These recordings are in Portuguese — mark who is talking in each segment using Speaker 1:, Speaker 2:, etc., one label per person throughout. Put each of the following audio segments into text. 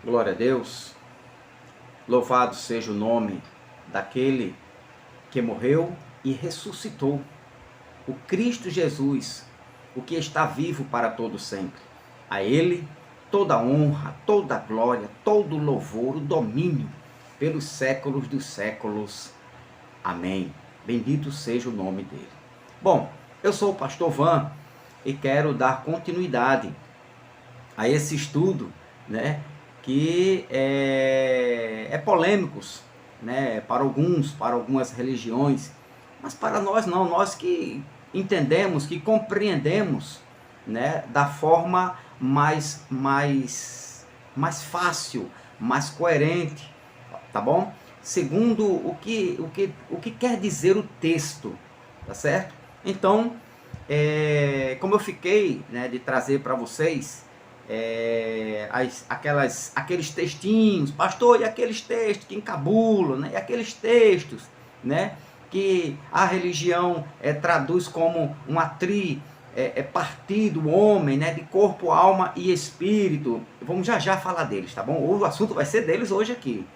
Speaker 1: Glória a Deus, louvado seja o nome daquele que morreu e ressuscitou, o Cristo Jesus, o que está vivo para todo sempre. A Ele toda a honra, toda a glória, todo o louvor, o domínio pelos séculos dos séculos. Amém. Bendito seja o nome dele. Bom, eu sou o pastor Van e quero dar continuidade a esse estudo, né, que é polêmicos, né, para alguns, para algumas religiões, mas para nós não, nós que entendemos, que compreendemos, né, da forma mais fácil, mais coerente, tá bom? Segundo o que quer dizer o texto, tá certo? Então, como eu fiquei, né, de trazer para vocês aqueles textinhos, pastor, e aqueles textos que encabulam, né, e aqueles textos, né, que a religião traduz como uma partido, homem, né, de corpo, alma e espírito. Vamos já falar deles, tá bom? O assunto vai ser deles hoje aqui.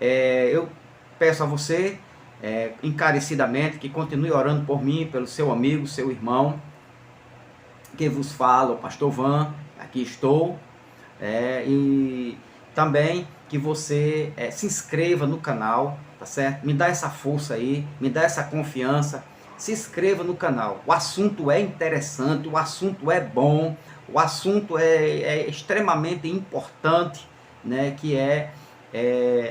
Speaker 1: Eu peço a você, encarecidamente, que continue orando por mim, pelo seu amigo, seu irmão, que vos fala, o pastor Van, aqui estou, e também que você se inscreva no canal, tá certo? Me dá essa força aí, me dá essa confiança, se inscreva no canal. O assunto é interessante, o assunto é bom, o assunto é extremamente importante, né? Que é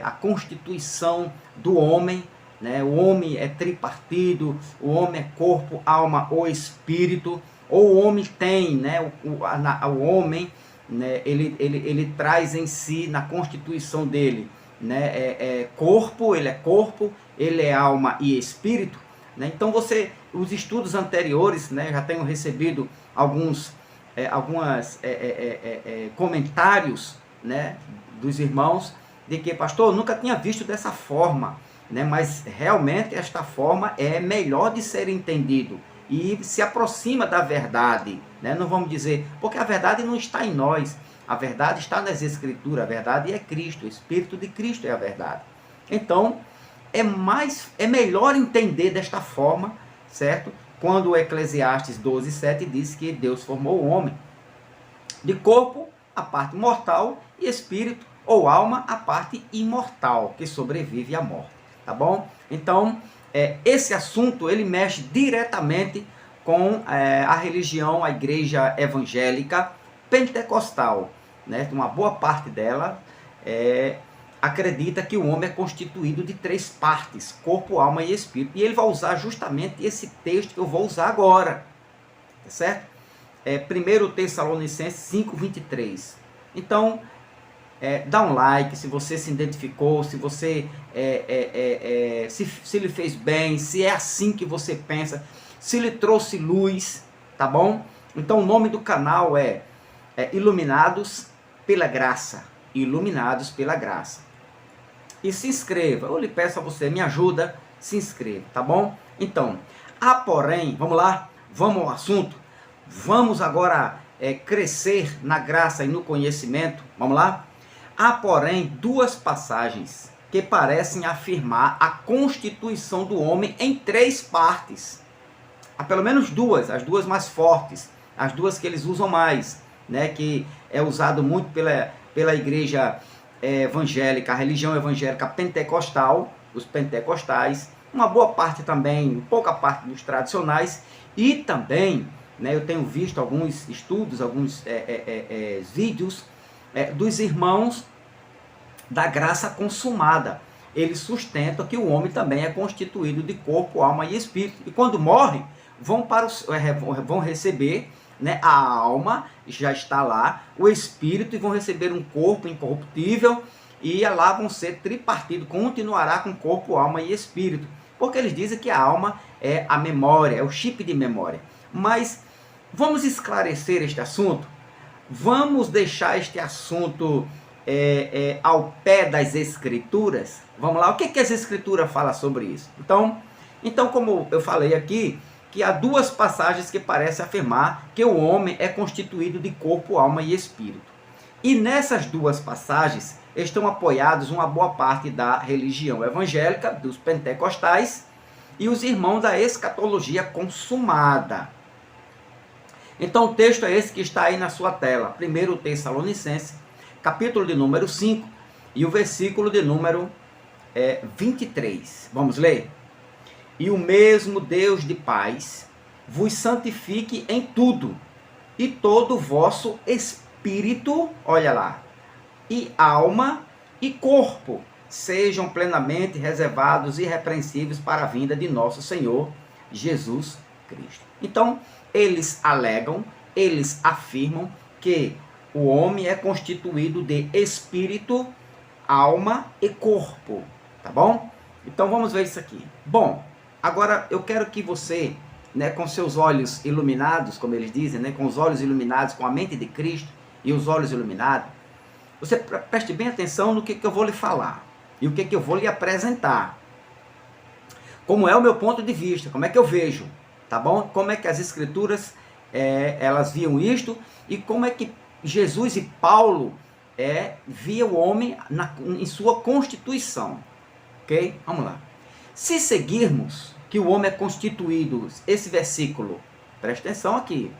Speaker 1: a constituição do homem, né? O homem é tripartido, o homem é corpo, alma ou espírito, ou o homem tem, né? O homem, né? Ele traz em si, na constituição dele, né? Corpo, ele é alma e espírito, né? Então os estudos anteriores, né? Já tenho recebido alguns comentários, né? Dos irmãos, de que, pastor, eu nunca tinha visto dessa forma, né? Mas realmente esta forma é melhor de ser entendido e se aproxima da verdade, né? Não vamos dizer, porque a verdade não está em nós, a verdade está nas Escrituras, a verdade é Cristo, o Espírito de Cristo é a verdade. Então, é melhor entender desta forma, certo? Quando o Eclesiastes 12:7 diz que Deus formou o homem de corpo, a parte mortal, e espírito ou alma, a parte imortal, que sobrevive à morte, tá bom? Então, esse assunto, ele mexe diretamente com a religião, a igreja evangélica pentecostal, né? Uma boa parte dela acredita que o homem é constituído de 3 partes, corpo, alma e espírito, e ele vai usar justamente esse texto que eu vou usar agora, tá certo? 1 Tessalonicenses 5:23. Então, dá um like se você se identificou, se você se lhe fez bem, se é assim que você pensa, se lhe trouxe luz, tá bom? Então o nome do canal é Iluminados pela Graça, Iluminados pela Graça. E se inscreva, eu lhe peço a você, me ajuda, se inscreva, tá bom? Então, porém, vamos lá, vamos ao assunto, vamos agora crescer na graça e no conhecimento, vamos lá? Há, porém, 2 passagens que parecem afirmar a constituição do homem em 3 partes. Há pelo menos 2, as 2 mais fortes, as 2 que eles usam mais, né, que é usado muito pela igreja evangélica, a religião evangélica pentecostal, os pentecostais, uma boa parte também, pouca parte dos tradicionais, e também, né, eu tenho visto alguns estudos, alguns vídeos dos irmãos da graça consumada. Eles sustentam que o homem também é constituído de corpo, alma e espírito. E quando morre, vão receber, né, a alma já está lá, o espírito, e vão receber um corpo incorruptível, e lá vão ser tripartidos, continuará com corpo, alma e espírito. Porque eles dizem que a alma é a memória, é o chip de memória. Mas vamos esclarecer este assunto? Vamos deixar este assunto ao pé das Escrituras? Vamos lá, o que as Escrituras falam sobre isso? Então, como eu falei aqui, que há 2 passagens que parecem afirmar que o homem é constituído de corpo, alma e espírito. E nessas duas passagens estão apoiados uma boa parte da religião evangélica, dos pentecostais e os irmãos da escatologia consumada. Então o texto é esse que está aí na sua tela, 1 Tessalonicenses, capítulo de número 5 e o versículo de número 23. Vamos ler? E o mesmo Deus de paz vos santifique em tudo, e todo o vosso espírito, olha lá, e alma e corpo sejam plenamente reservados e irrepreensíveis para a vinda de nosso Senhor Jesus Cristo. Então, eles alegam, eles afirmam que o homem é constituído de espírito, alma e corpo, tá bom? Então vamos ver isso aqui. Bom, agora eu quero que você, com seus olhos iluminados, como eles dizem, com os olhos iluminados, com a mente de Cristo e os olhos iluminados, você preste bem atenção no que eu vou lhe falar e o que eu vou lhe apresentar. Como é o meu ponto de vista, como é que eu vejo, tá bom? Como é que as escrituras, elas viam isto e como é que Jesus e Paulo via o homem em sua constituição, ok? Vamos lá. Se seguirmos que o homem é constituído, esse versículo, presta atenção aqui.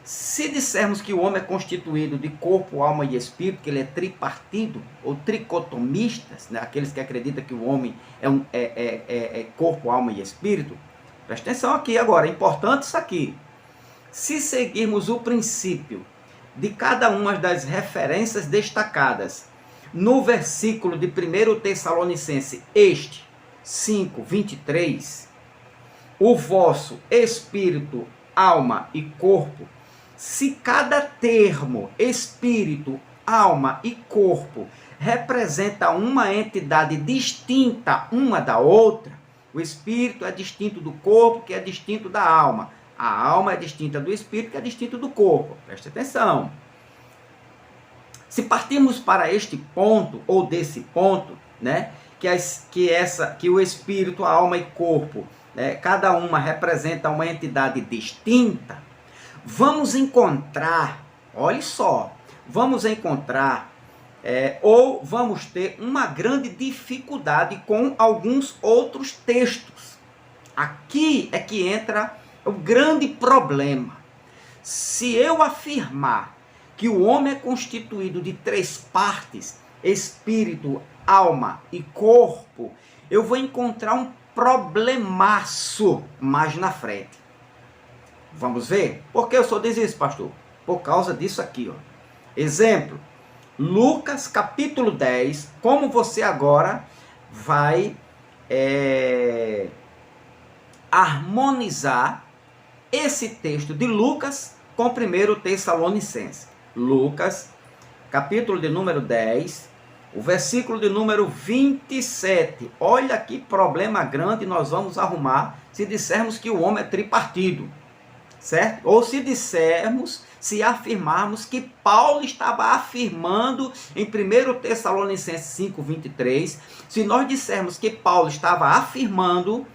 Speaker 1: Se dissermos que o homem é constituído de corpo, alma e espírito, que ele é tripartido, ou tricotomistas, aqueles que acreditam que o homem é corpo, alma e espírito, presta atenção aqui agora, é importante isso aqui. Se seguirmos o princípio de cada uma das referências destacadas no versículo de 1 Tessalonicenses, 5:23, o vosso espírito, alma e corpo, se cada termo, espírito, alma e corpo, representa uma entidade distinta uma da outra, o espírito é distinto do corpo, que é distinto da alma. A alma é distinta do espírito, que é distinto do corpo. Preste atenção. Se partirmos para este ponto, ou desse ponto, que o espírito, a alma e corpo, cada uma representa uma entidade distinta, vamos encontrar, olhe só, vamos encontrar, ou vamos ter uma grande dificuldade com alguns outros textos. Aqui é que entra o grande problema. Se eu afirmar que o homem é constituído de 3 partes, espírito, alma e corpo, eu vou encontrar um problemaço mais na frente. Vamos ver? Por que eu só diz isso, pastor? Por causa disso aqui, ó. Exemplo, Lucas capítulo 10, como você agora vai harmonizar esse texto de Lucas com 1 Tessalonicenses. Lucas, capítulo de número 10, o versículo de número 27. Olha que problema grande nós vamos arrumar se dissermos que o homem é tripartido, certo? Ou se afirmarmos que Paulo estava afirmando em 1 Tessalonicenses 5:23, se nós dissermos que Paulo estava afirmando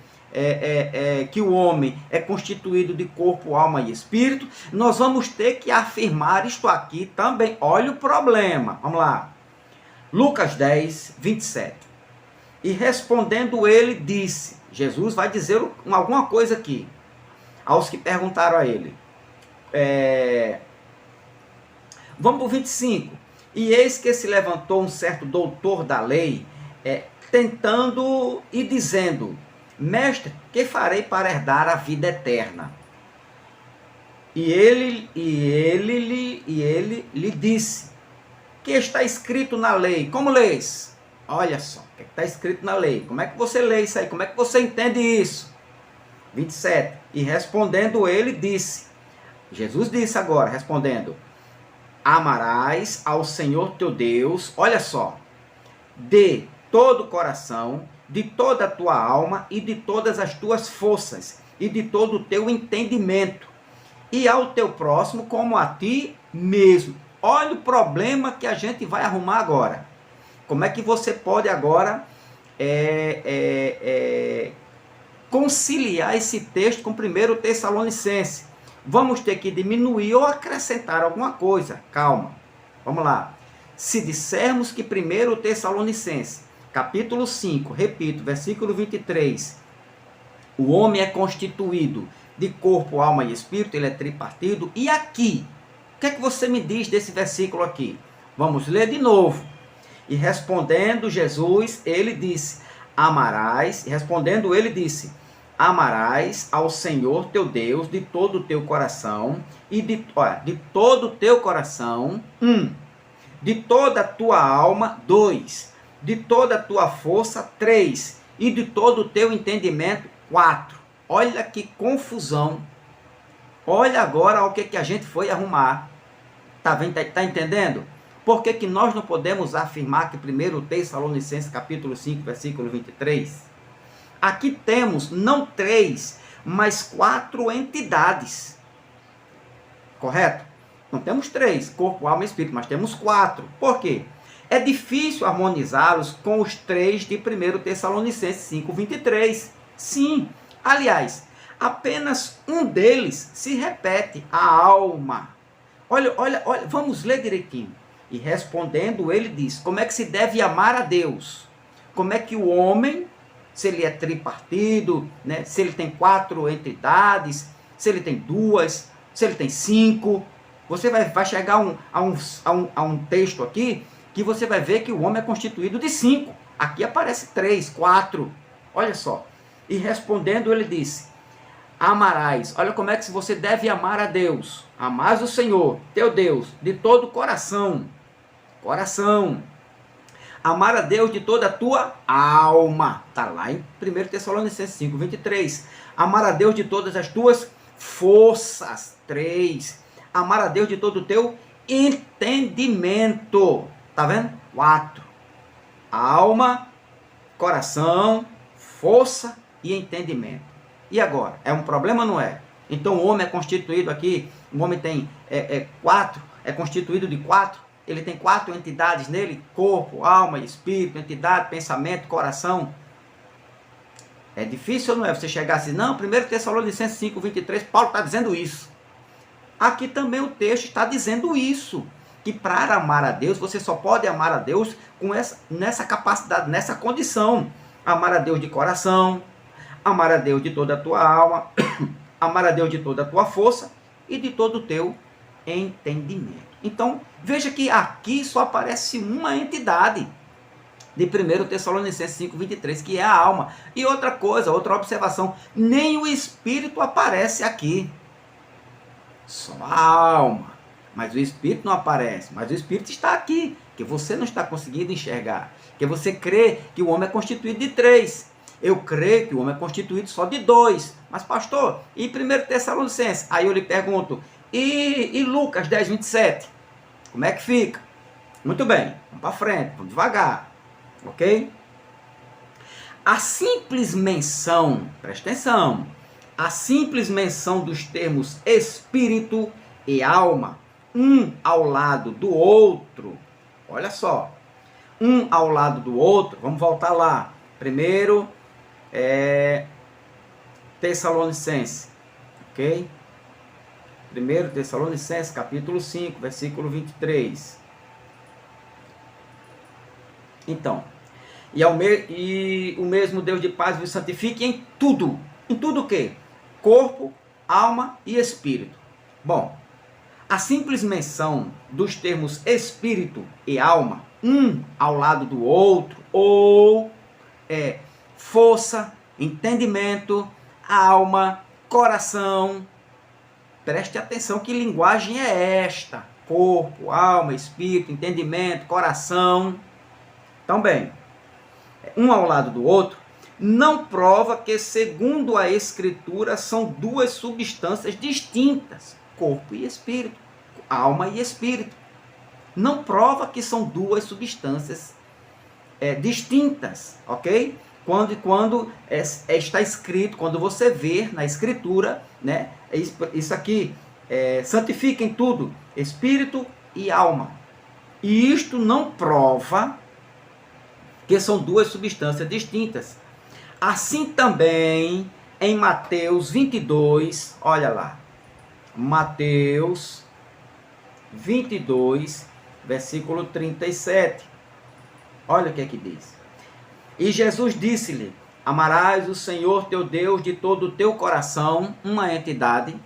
Speaker 1: que o homem é constituído de corpo, alma e espírito, nós vamos ter que afirmar isto aqui também. Olha o problema, vamos lá. Lucas 10, 27. E respondendo ele, disse, Jesus vai dizer alguma coisa aqui, aos que perguntaram a ele. Vamos para o 25. E eis que se levantou um certo doutor da lei, tentando e dizendo, mestre, que farei para herdar a vida eterna? E ele lhe disse, que está escrito na lei. Como lês? Olha só, o que está escrito na lei. Como é que você lê isso aí? Como é que você entende isso? 27. E respondendo ele disse, Jesus disse agora, respondendo, amarás ao Senhor teu Deus, olha só, de todo o coração, de toda a tua alma e de todas as tuas forças e de todo o teu entendimento, e ao teu próximo como a ti mesmo. Olha o problema que a gente vai arrumar agora. Como é que você pode agora conciliar esse texto com 1 Tessalonicenses? Vamos ter que diminuir ou acrescentar alguma coisa. Calma. Vamos lá. Se dissermos que 1 Tessalonicenses, capítulo 5, repito, versículo 23, o homem é constituído de corpo, alma e espírito, ele é tripartido. E aqui, o que é que você me diz desse versículo aqui? Vamos ler de novo. E respondendo Jesus, ele disse, amarás, e respondendo ele disse, amarás ao Senhor teu Deus de todo o teu coração, e de todo o teu coração, de toda a tua alma, 2, de toda a tua força, 3, e de todo o teu entendimento, 4. Olha que confusão. Olha agora o que a gente foi arrumar. Tá entendendo? Por que nós não podemos afirmar que 1 Tessalonicenses capítulo 5, versículo 23? Aqui temos não 3, mas 4 entidades. Correto? Não temos 3, corpo, alma e espírito, mas temos 4. Por quê? É difícil harmonizá-los com os 3 de 1 Tessalonicenses 5, 23. Sim, aliás, apenas um deles se repete, a alma. Olha, vamos ler direitinho. E respondendo, ele diz, como é que se deve amar a Deus? Como é que o homem, se ele é tripartido, né? Se ele tem 4 entidades, se ele tem 2, se ele tem 5, você vai chegar a um texto aqui, que você vai ver que o homem é constituído de 5. Aqui aparece 3, 4, olha só. E respondendo, ele disse, amarás, olha como é que você deve amar a Deus. Amás o Senhor, teu Deus, de todo o coração. Amar a Deus de toda a tua alma. Está lá em 1 Tessalonicenses 5, 23. Amar a Deus de todas as tuas forças. 3. Amar a Deus de todo o teu entendimento. Está vendo? 4. Alma, coração, força e entendimento. E agora? É um problema ou não é? Então o homem é constituído aqui, o homem tem 4, é constituído de 4, ele tem 4 entidades nele, corpo, alma, espírito, entidade, pensamento, coração. É difícil ou não é você chegar assim, não, 1 Tessalonicenses 5, 23, Paulo está dizendo isso. Aqui também o texto está dizendo isso, que para amar a Deus, você só pode amar a Deus com nessa capacidade, nessa condição. Amar a Deus de coração, amar a Deus de toda a tua alma, amar a Deus de toda a tua força e de todo o teu entendimento. Então, veja que aqui só aparece uma entidade de 1 Tessalonicenses 5, 23, que é a alma. E outra coisa, outra observação, nem o espírito aparece aqui. Só a alma. Mas o espírito não aparece. Mas o espírito está aqui, que você não está conseguindo enxergar. Que você crê que o homem é constituído de 3. Eu creio que o homem é constituído só de 2. Mas pastor, e 1 Tessalonicenses? Aí eu lhe pergunto, e Lucas 10, 27? Como é que fica? Muito bem, vamos para frente, vamos devagar. Ok? A simples menção, presta atenção, a simples menção dos termos espírito e alma, um ao lado do outro, olha só, um ao lado do outro, vamos voltar lá, primeiro, Tessalonicenses, ok? 1 Tessalonicenses, capítulo 5, versículo 23. Então, e o mesmo Deus de paz vos santifique em tudo. Em tudo o quê? Corpo, alma e espírito. Bom, a simples menção dos termos espírito e alma, um ao lado do outro, ou força, entendimento, alma, coração. Preste atenção que linguagem é esta. Corpo, alma, espírito, entendimento, coração. Então, bem, um ao lado do outro, não prova que, segundo a Escritura, são 2 substâncias distintas. Corpo e espírito. Alma e espírito. Não prova que são 2 substâncias distintas, ok? Quando está escrito, quando você vê na Escritura, né, isso aqui, santifiquem tudo, espírito e alma. E isto não prova que são 2 substâncias distintas. Assim também, em Mateus 22, olha lá, Mateus 22, versículo 37. Olha o que é que diz. E Jesus disse-lhe: amarás o Senhor teu Deus de todo o teu coração, uma entidade,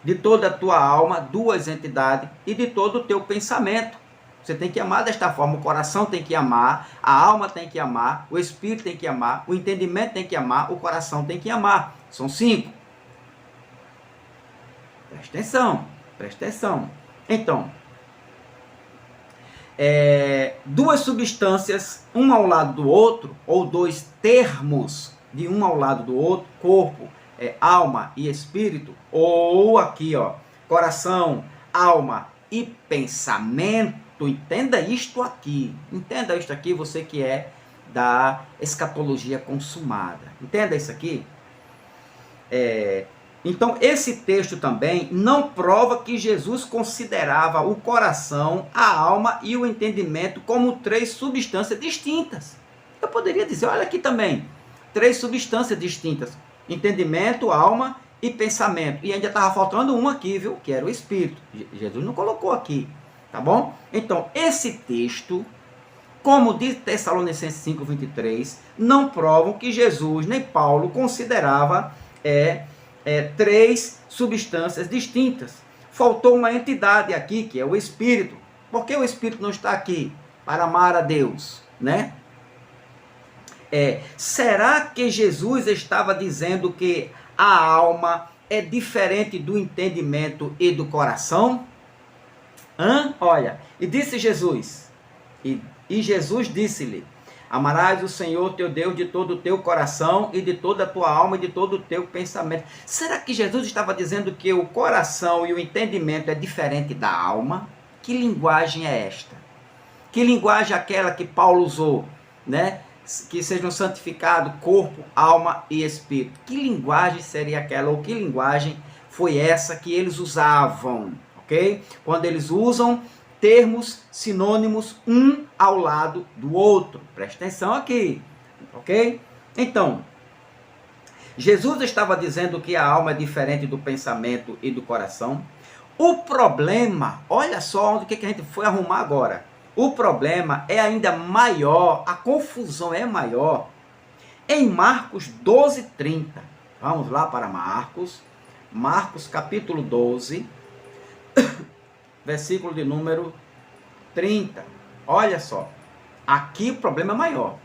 Speaker 1: de toda a tua alma, duas entidades, e de todo o teu pensamento. Você tem que amar desta forma, o coração tem que amar, a alma tem que amar, o espírito tem que amar, o entendimento tem que amar, o coração tem que amar. São 5. Presta atenção, presta atenção. Então, duas substâncias, uma ao lado do outro, ou dois termos de um ao lado do outro, corpo, alma e espírito, ou aqui, ó, coração, alma e pensamento. Entenda isto aqui, você que é da escatologia consumada, entenda isso aqui. Então, esse texto também não prova que Jesus considerava o coração, a alma e o entendimento como 3 substâncias distintas. Eu poderia dizer, olha aqui também, 3 substâncias distintas: entendimento, alma e pensamento. E ainda estava faltando um aqui, viu? Que era o espírito. Jesus não colocou aqui, tá bom? Então, esse texto, como diz Tessalonicenses 5:23, não provam que Jesus nem Paulo considerava 3 substâncias distintas. Faltou uma entidade aqui, que é o Espírito. Por que o Espírito não está aqui? Para amar a Deus, né? Será que Jesus estava dizendo que a alma é diferente do entendimento e do coração? Olha, e disse Jesus, e Jesus disse-lhe: amarás o Senhor teu Deus de todo o teu coração e de toda a tua alma e de todo o teu pensamento. Será que Jesus estava dizendo que o coração e o entendimento é diferente da alma? Que linguagem é esta? Que linguagem é aquela que Paulo usou, né? Que sejam santificados corpo, alma e espírito. Que linguagem seria aquela, ou que linguagem foi essa que eles usavam, ok? Quando eles usam termos sinônimos um ao lado do outro. Presta atenção aqui, ok? Então, Jesus estava dizendo que a alma é diferente do pensamento e do coração. O problema, olha só onde que a gente foi arrumar agora. O problema é ainda maior, a confusão é maior em Marcos 12:30. Vamos lá para Marcos capítulo 12, versículo de número 30. Olha só, aqui o problema é maior.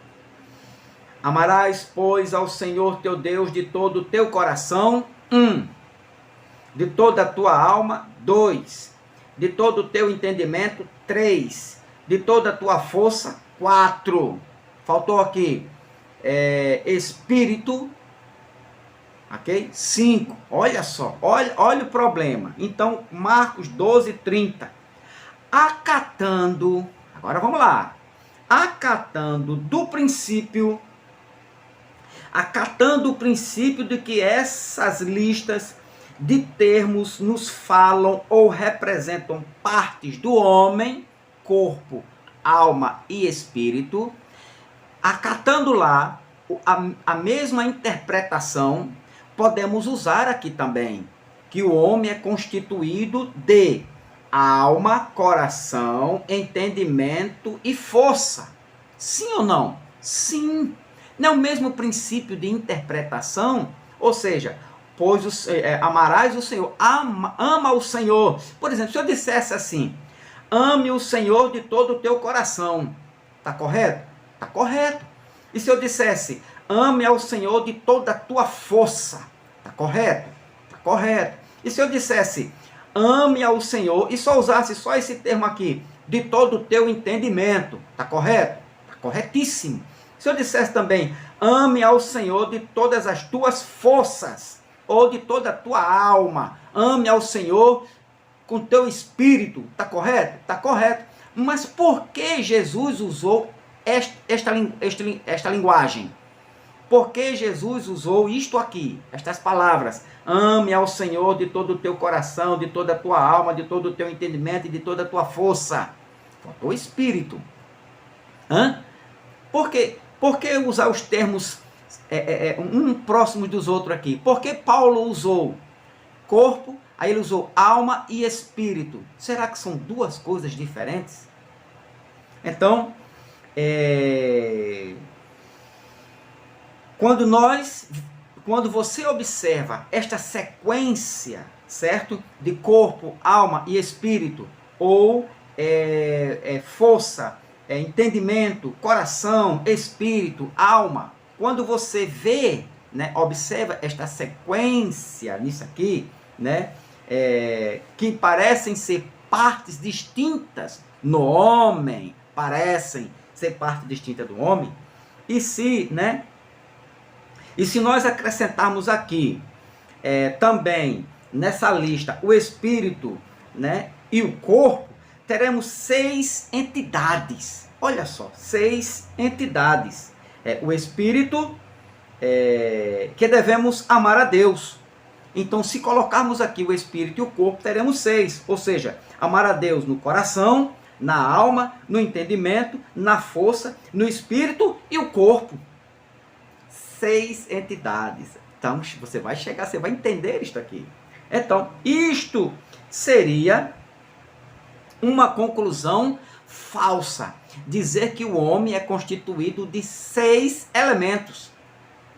Speaker 1: Amarás, pois, ao Senhor teu Deus de todo o teu coração, 1. De toda a tua alma, 2. De todo o teu entendimento, 3. De toda a tua força, 4. Faltou aqui, espírito, ok? 5. Olha só, olha o problema. Então, Marcos 12:30. Acatando, agora vamos lá, acatando o princípio de que essas listas de termos nos falam ou representam partes do homem, corpo, alma e espírito, acatando lá a mesma interpretação, podemos usar aqui também, que o homem é constituído de alma, coração, entendimento e força. Sim ou não? Sim. Não é o mesmo princípio de interpretação? Ou seja, pois amarás o Senhor, ama o Senhor. Por exemplo, se eu dissesse assim: ame o Senhor de todo o teu coração. Está correto? Está correto. E se eu dissesse: ame ao Senhor de toda a tua força. Está correto? Está correto. E se eu dissesse: ame ao Senhor, e só usasse só esse termo aqui, de todo o teu entendimento. Está correto? Está corretíssimo. Se eu dissesse também: ame ao Senhor de todas as tuas forças, ou de toda a tua alma. Ame ao Senhor com teu espírito. Está correto? Está correto. Mas por que Jesus usou esta linguagem? Por que Jesus usou isto aqui, estas palavras? Ame ao Senhor de todo o teu coração, de toda a tua alma, de todo o teu entendimento e de toda a tua força. Faltou espírito. Por que usar os termos um próximo dos outros aqui? Por que Paulo usou corpo, aí ele usou alma e espírito? Será que são duas coisas diferentes? Então, quando você observa esta sequência, certo? De corpo, alma e espírito, ou força, entendimento, coração, espírito, alma. Quando você vê, né, observa esta sequência nisso aqui, né, que parecem ser partes distintas no homem, parecem ser parte distinta do homem, e se nós acrescentarmos aqui também nessa lista o espírito, né, e o corpo, teremos 6 entidades. Olha só, 6 entidades. O espírito, que devemos amar a Deus. Então, se colocarmos aqui o espírito e o corpo, teremos 6. Ou seja, amar a Deus no coração, na alma, no entendimento, na força, no espírito e o corpo. 6 entidades. Então, você vai chegar, você vai entender isto aqui. Então, isto seria uma conclusão falsa. Dizer que o homem é constituído de 6 elementos.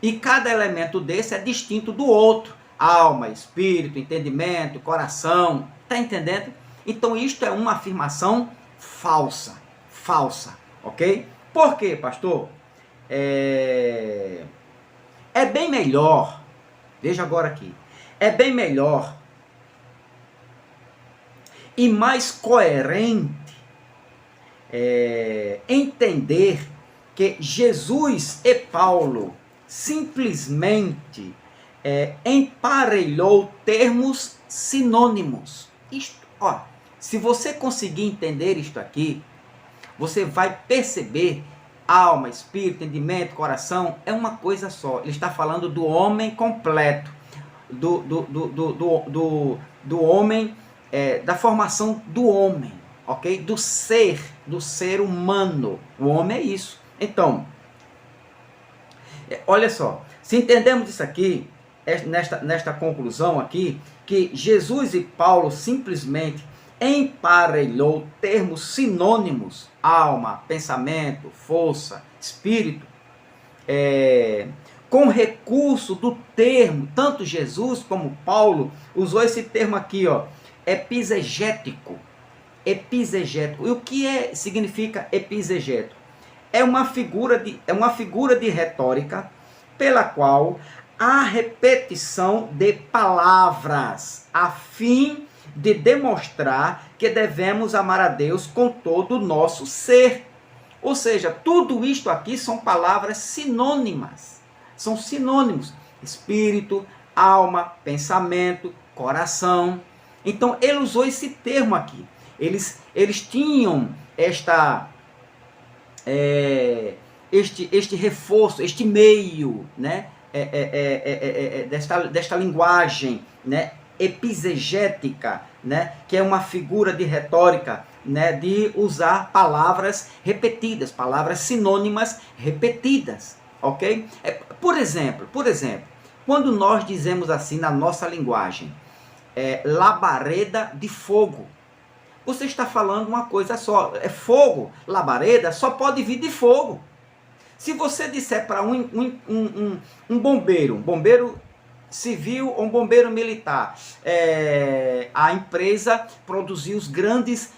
Speaker 1: E cada elemento desse é distinto do outro. Alma, espírito, entendimento, coração. Está entendendo? Então, isto é uma afirmação falsa. Falsa. Ok? Por quê, pastor? É bem melhor, veja agora aqui, é bem melhor e mais coerente entender que Jesus e Paulo simplesmente emparelhou termos sinônimos. Isto, ó, se você conseguir entender isto aqui, você vai perceber alma, espírito, entendimento, coração, é uma coisa só. Ele está falando do homem completo, do homem, da formação do homem, ok? Do ser humano. O homem é isso. Então, olha só, se entendemos isso aqui, nesta conclusão aqui, que Jesus e Paulo simplesmente emparelhou termos sinônimos, alma, pensamento, força, espírito, com recurso do termo, tanto Jesus como Paulo usou esse termo aqui, ó, epizegético. Epizegético. E o que significa epizegético? É uma figura de retórica pela qual a repetição de palavras a fim de demonstrar que devemos amar a Deus com todo o nosso ser. Ou seja, tudo isto aqui são palavras sinônimas. São sinônimos. Espírito, alma, pensamento, coração. Então, ele usou esse termo aqui. Eles tinham este reforço, este meio, né? Desta linguagem, né? Epizegética, né? Que é uma figura de retórica, né? De usar palavras repetidas, palavras sinônimas repetidas, ok? Por exemplo, quando nós dizemos assim na nossa linguagem, labareda de fogo, você está falando uma coisa só, fogo, labareda, só pode vir de fogo. Se você disser para um bombeiro civil ou um bombeiro militar, a empresa produziu os grandes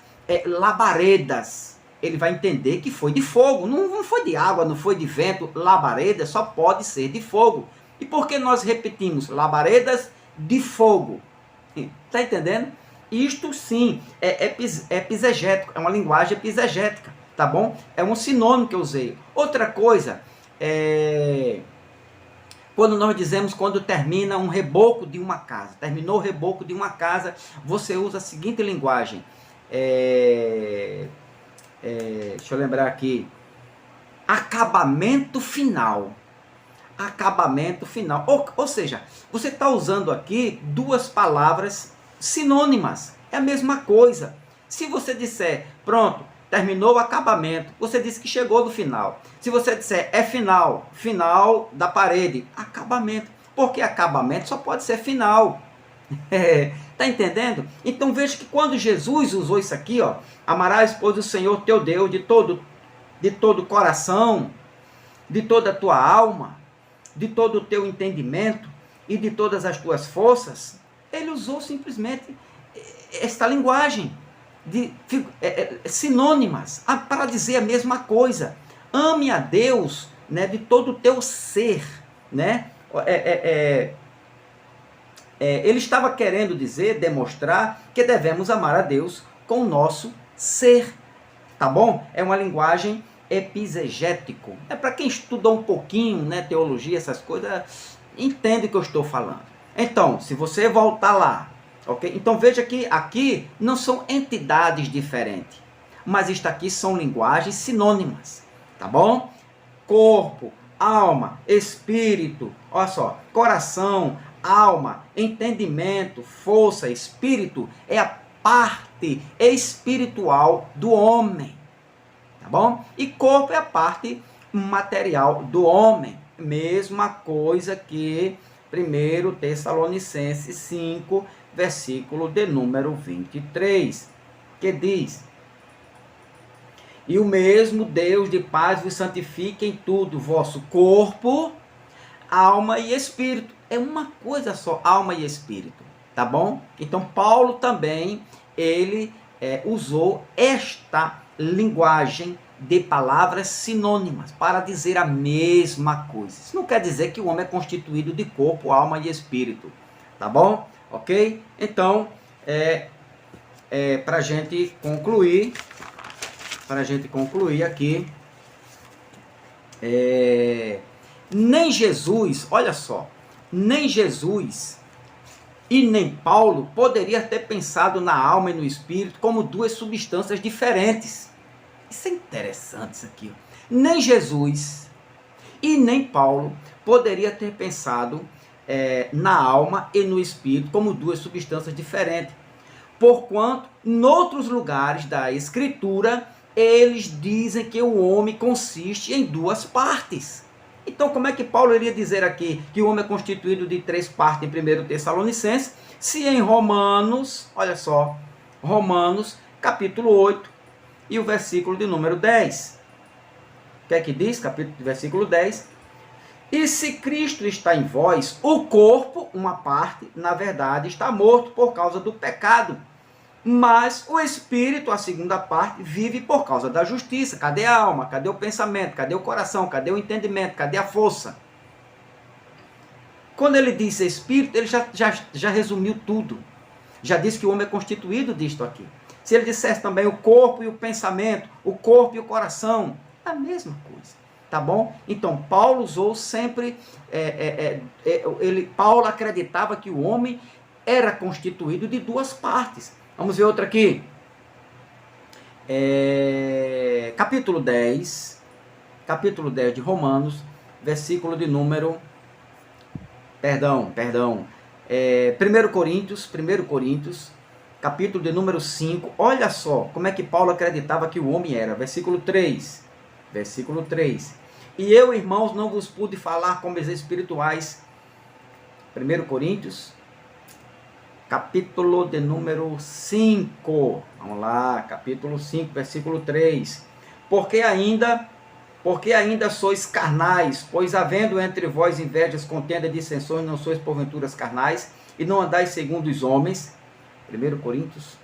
Speaker 1: labaredas, ele vai entender que foi de fogo, não foi de água, não foi de vento, labareda só pode ser de fogo. E por que nós repetimos labaredas de fogo? Está entendendo? Isto sim é epizegético, é uma linguagem epizegética, tá bom? É um sinônimo que eu usei. Outra coisa, quando nós dizemos quando termina um reboco de uma casa, terminou o reboco de uma casa, você usa a seguinte linguagem, deixa eu lembrar aqui, acabamento final. Acabamento final. Ou seja, você está usando aqui duas palavras sinônimas. É a mesma coisa. Se você disser, pronto, terminou o acabamento, você disse que chegou no final. Se você disser final da parede, acabamento. Porque acabamento só pode ser final. Tá entendendo? Então veja que quando Jesus usou isso aqui, ó, amarás, pois, o Senhor teu Deus de todo o coração, de toda a tua alma, de todo o teu entendimento e de todas as tuas forças. Ele usou simplesmente esta linguagem de sinônimas para dizer a mesma coisa. Ame a Deus, né, de todo o teu ser, né? Ele estava querendo dizer, demonstrar que devemos amar a Deus com o nosso ser, tá bom? É uma linguagem epizegético. É para quem estuda um pouquinho, né, teologia, essas coisas, entende o que eu estou falando. Então, se você voltar lá, ok? Então veja que aqui não são entidades diferentes, mas isto aqui são linguagens sinônimas, tá bom? Corpo, alma, espírito, olha só, coração, alma, entendimento, força, espírito, é a parte espiritual do homem, tá bom? E corpo é a parte material do homem, mesma coisa que 1 Tessalonicenses 5, versículo de número 23, que diz: e o mesmo Deus de paz vos santifique em tudo, vosso corpo, alma e espírito. É uma coisa só, alma e espírito, tá bom? Então Paulo também, ele usou esta linguagem de palavras sinônimas para dizer a mesma coisa. Isso não quer dizer que o homem é constituído de corpo, alma e espírito, tá bom? Ok? Então, para a gente concluir aqui, nem Jesus, olha só, nem Jesus e nem Paulo poderia ter pensado na alma e no espírito como duas substâncias diferentes. Isso é interessante isso aqui. Nem Jesus e nem Paulo poderia ter pensado na alma e no espírito como duas substâncias diferentes. Porquanto, em outros lugares da Escritura, eles dizem que o homem consiste em duas partes. Então, como é que Paulo iria dizer aqui que o homem é constituído de três partes em 1 Tessalonicenses, se em Romanos, olha só, Romanos, capítulo 8, e o versículo de número 10. O que é que diz? Versículo 10. E se Cristo está em vós, o corpo, uma parte, na verdade, está morto por causa do pecado. Mas o espírito, a segunda parte, vive por causa da justiça. Cadê a alma? Cadê o pensamento? Cadê o coração? Cadê o entendimento? Cadê a força? Quando ele diz espírito, ele já resumiu tudo. Já disse que o homem é constituído disto aqui. Se ele dissesse também o corpo e o pensamento, o corpo e o coração, é a mesma coisa, tá bom? Então, Paulo usou sempre, Paulo acreditava que o homem era constituído de duas partes. Vamos ver outra aqui. Capítulo 10 de Romanos, versículo de número... Perdão. 1 Coríntios, capítulo de número 5. Olha só como é que Paulo acreditava que o homem era. Versículo 3. E eu, irmãos, não vos pude falar como os espirituais. 1 Coríntios, capítulo de número 5. Vamos lá, capítulo 5, versículo 3. Porque ainda sois carnais, pois havendo entre vós invejas, contenda, dissensões, não sois porventuras carnais, e não andais segundo os homens. 1 Coríntios,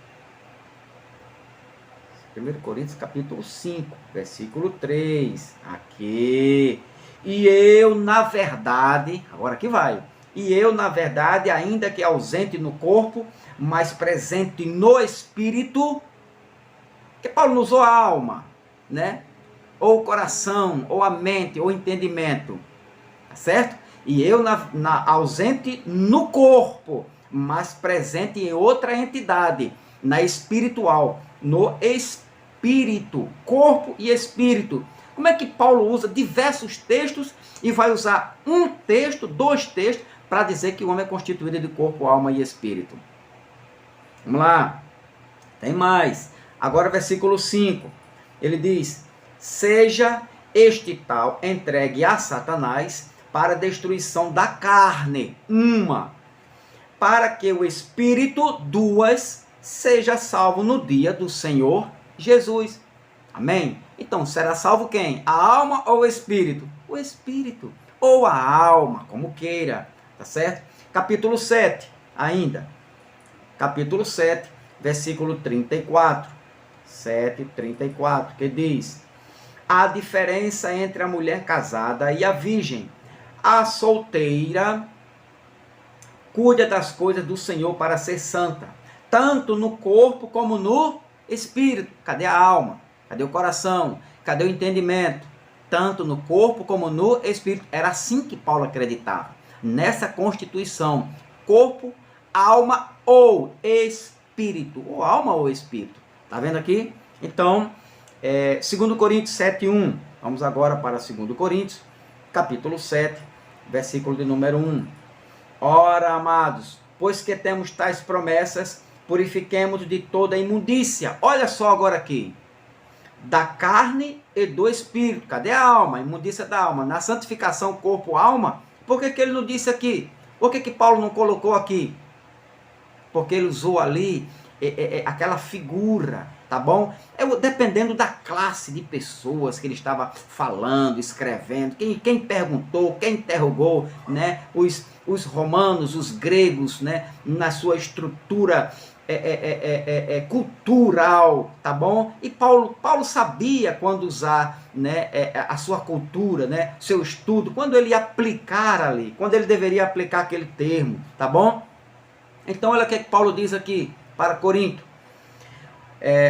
Speaker 1: capítulo 5, versículo 3. Aqui. E eu, na verdade, agora aqui vai. E eu, na verdade, ainda que ausente no corpo, mas presente no espírito, que Paulo não usou a alma, né? Ou o coração, ou a mente, ou o entendimento, tá certo? E eu ausente no corpo, mas presente em outra entidade, na espiritual, no espírito, corpo e espírito. Como é que Paulo usa diversos textos e vai usar um texto, dois textos, para dizer que o homem é constituído de corpo, alma e espírito? Vamos lá, tem mais. Agora versículo 5, ele diz: seja este tal entregue a Satanás para a destruição da carne, para que o espírito, duas, seja salvo no dia do Senhor Jesus. Amém? Então, será salvo quem? A alma ou o espírito? O espírito. Ou a alma, como queira. Tá certo? Capítulo 7, ainda. Capítulo 7, versículo 34. 7:34, que diz: a diferença entre a mulher casada e a virgem. A solteira cuida das coisas do Senhor para ser santa, tanto no corpo como no espírito. Cadê a alma? Cadê o coração? Cadê o entendimento? Tanto no corpo como no espírito. Era assim que Paulo acreditava. Nessa constituição, corpo, alma ou espírito. Ou alma ou espírito. Tá vendo aqui? Então, 2 Coríntios 7:1. Vamos agora para 2 Coríntios, capítulo 7, versículo de número 1. Ora, amados, pois que temos tais promessas, purifiquemos de toda imundícia. Olha só agora aqui. Da carne e do espírito. Cadê a alma? A imundícia da alma. Na santificação corpo-alma. Por que ele não disse aqui? Por que Paulo não colocou aqui? Porque ele usou ali aquela figura, tá bom? Dependendo da classe de pessoas que ele estava falando, escrevendo, quem perguntou, quem interrogou, né? Os romanos, os gregos, né? Na sua estrutura cultural, tá bom? E Paulo sabia quando usar, né, a sua cultura, né, seu estudo, quando ele ia aplicar ali, quando ele deveria aplicar aquele termo, tá bom? Então olha o que Paulo diz aqui para Corinto.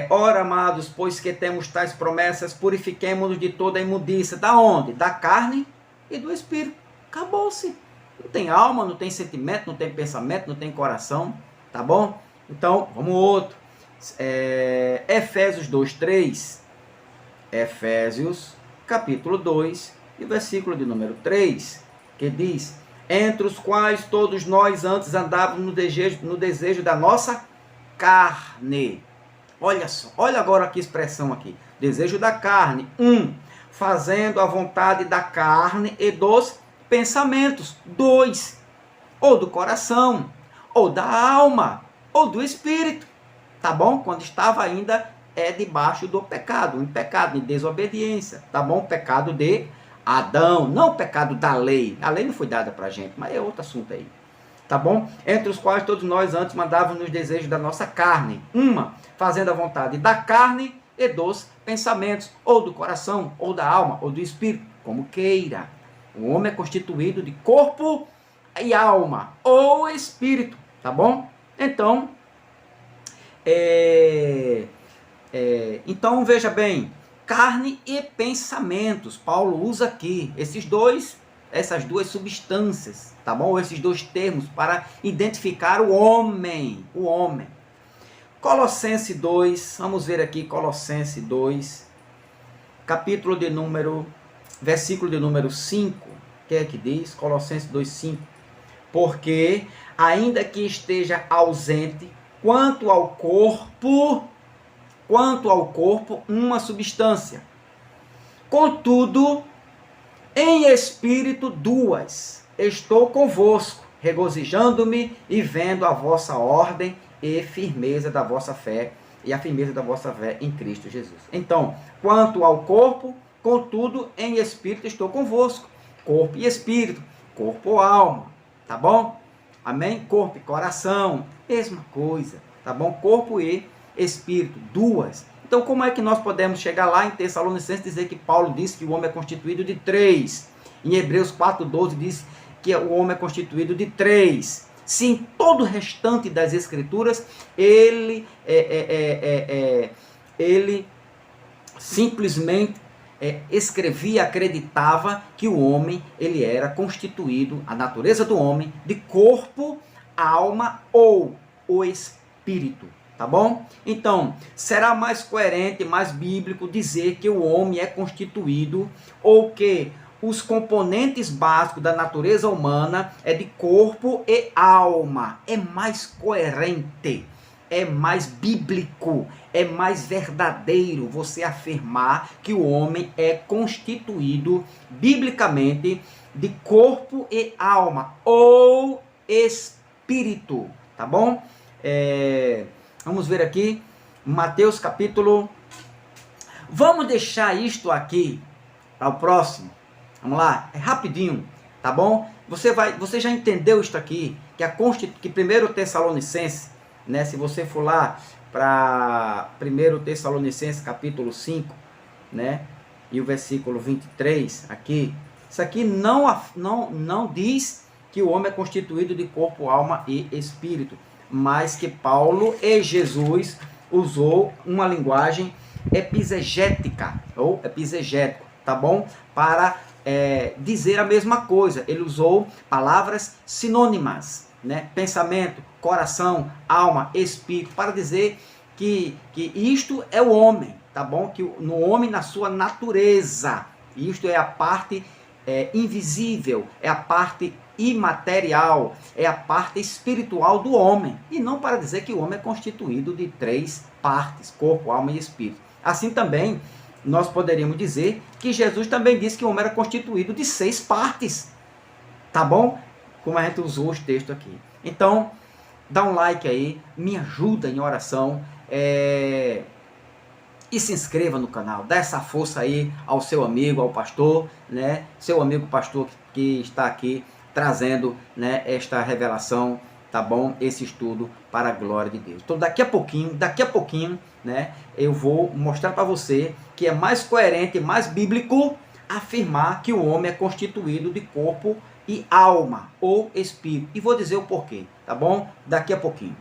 Speaker 1: Ora, amados, pois que temos tais promessas, purifiquemo-nos de toda a imundícia. Da onde? Da carne e do espírito. Acabou-se. Não tem alma, não tem sentimento, não tem pensamento, não tem coração, tá bom? Então, vamos outro. Efésios 2:3. Efésios, capítulo 2, e versículo de número 3, que diz: entre os quais todos nós antes andávamos no desejo da nossa carne. Olha só, olha agora que expressão aqui. Desejo da carne. Fazendo a vontade da carne e dos pensamentos. 2. Ou do coração, ou da alma, ou do espírito, tá bom? Quando estava ainda debaixo do pecado, em pecado, em desobediência, tá bom? Pecado de Adão, não o pecado da lei. A lei não foi dada pra gente, mas é outro assunto aí, tá bom? Entre os quais todos nós antes mandávamos nos desejos da nossa carne. Fazendo a vontade da carne e dos pensamentos, ou do coração, ou da alma, ou do espírito, como queira. O homem é constituído de corpo e alma, ou espírito, tá bom? Então, então veja bem, carne e pensamentos, Paulo usa aqui essas duas substâncias, tá bom? Esses dois termos para identificar o homem, Colossenses 2, vamos ver aqui Colossenses 2, versículo de número 5, que é que diz? Colossenses 2:5. Porque, ainda que esteja ausente, quanto ao corpo, uma substância. Contudo, em espírito duas, estou convosco, regozijando-me e vendo a vossa ordem e firmeza da vossa fé, e a firmeza da vossa fé em Cristo Jesus. Então, quanto ao corpo, contudo, em espírito estou convosco. Corpo e espírito, corpo ou alma, tá bom? Amém? Corpo e coração, mesma coisa, tá bom? Corpo e espírito, duas. Então, como é que nós podemos chegar lá em Tessalonicenses e dizer que Paulo disse que o homem é constituído de 3? Em Hebreus 4:12 diz que o homem é constituído de 3. Se em todo o restante das Escrituras ele simplesmente escrevia, acreditava que o homem ele era constituído, a natureza do homem, de corpo, alma ou o espírito, tá bom? Então, será mais coerente, mais bíblico dizer que o homem é constituído, ou que os componentes básicos da natureza humana é de corpo e alma. É mais coerente, é mais bíblico, é mais verdadeiro você afirmar que o homem é constituído biblicamente de corpo e alma, ou espírito. espírito, tá bom? Vamos ver aqui, Mateus capítulo... Vamos deixar isto aqui para o próximo. Vamos lá, é rapidinho, tá bom? Você já entendeu isto aqui, que 1 Tessalonicenses, né, se você for lá para 1 Tessalonicenses capítulo 5, né, e o versículo 23 aqui, isso aqui não diz que o homem é constituído de corpo, alma e espírito, mas que Paulo e Jesus usou uma linguagem epizegética, ou epizegético, tá bom? Para dizer a mesma coisa. Ele usou palavras sinônimas, né? Pensamento, coração, alma, espírito, para dizer que isto é o homem, tá bom? Que no homem, na sua natureza, isto é a parte invisível, é a parte imaterial, é a parte espiritual do homem, e não para dizer que o homem é constituído de 3 partes, corpo, alma e espírito. Assim também, nós poderíamos dizer que Jesus também disse que o homem era constituído de 6 partes, tá bom? Como a gente usou os textos aqui. Então, dá um like aí, me ajuda em oração, e se inscreva no canal, dá essa força aí ao seu amigo, ao pastor, né? Seu amigo pastor que está aqui trazendo, né, esta revelação, tá bom? Esse estudo para a glória de Deus. Então daqui a pouquinho, né, eu vou mostrar para você que é mais coerente, mais bíblico afirmar que o homem é constituído de corpo e alma ou espírito. E vou dizer o porquê, tá bom? Daqui a pouquinho.